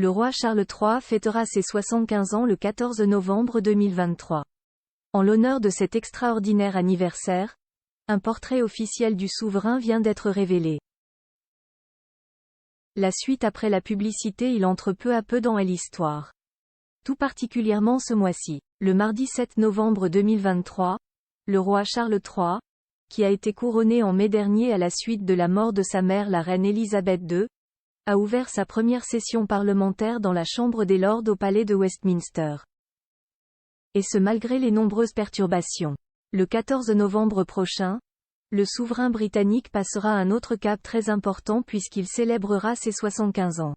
Le roi Charles III fêtera ses 75 ans le 14 novembre 2023. En l'honneur de cet extraordinaire anniversaire, un portrait officiel du souverain vient d'être révélé. La suite après la publicité. Il entre peu à peu dans l'histoire. Tout particulièrement ce mois-ci. Le mardi 7 novembre 2023, le roi Charles III, qui a été couronné en mai dernier à la suite de la mort de sa mère la reine Élisabeth II, a ouvert sa première session parlementaire dans la Chambre des Lords au palais de Westminster. Et ce malgré les nombreuses perturbations. Le 14 novembre prochain, le souverain britannique passera un autre cap très important puisqu'il célébrera ses 75 ans.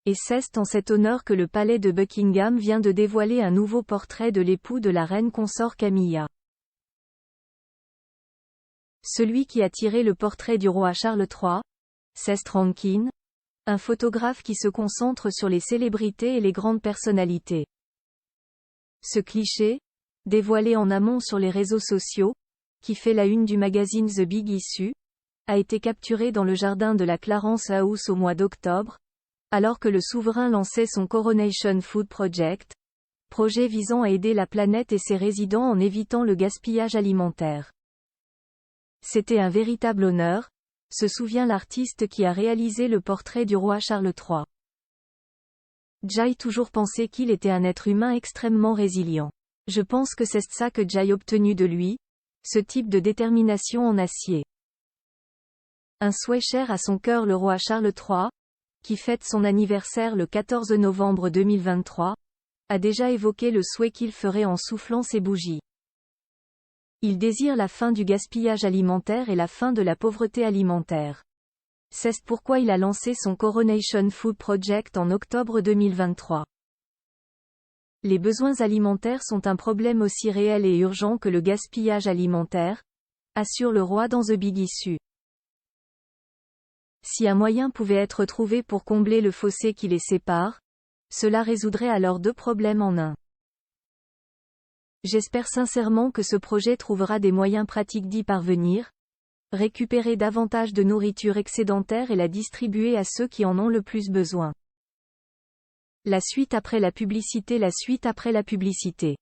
Et c'est en cet honneur que le palais de Buckingham vient de dévoiler un nouveau portrait de l'époux de la reine consort Camilla. Celui qui a tiré le portrait du roi Charles III, c'est Rankin, un photographe qui se concentre sur les célébrités et les grandes personnalités. Ce cliché, dévoilé en amont sur les réseaux sociaux, qui fait la une du magazine The Big Issue, a été capturé dans le jardin de la Clarence House au mois d'octobre, alors que le souverain lançait son Coronation Food Project, projet visant à aider la planète et ses résidents en évitant le gaspillage alimentaire. C'était un véritable honneur, se souvient l'artiste qui a réalisé le portrait du roi Charles III. J'ai toujours pensé qu'il était un être humain extrêmement résilient. Je pense que c'est ça que j'ai obtenu de lui, ce type de détermination en acier. Un souhait cher à son cœur. Le roi Charles III, qui fête son anniversaire le 14 novembre 2023, a déjà évoqué le souhait qu'il ferait en soufflant ses bougies. Il désire la fin du gaspillage alimentaire et la fin de la pauvreté alimentaire. C'est pourquoi il a lancé son Coronation Food Project en octobre 2023. Les besoins alimentaires sont un problème aussi réel et urgent que le gaspillage alimentaire, assure le roi dans The Big Issue. Si un moyen pouvait être trouvé pour combler le fossé qui les sépare, cela résoudrait alors deux problèmes en un. J'espère sincèrement que ce projet trouvera des moyens pratiques d'y parvenir, récupérer davantage de nourriture excédentaire et la distribuer à ceux qui en ont le plus besoin. La suite après la publicité. La suite après la publicité.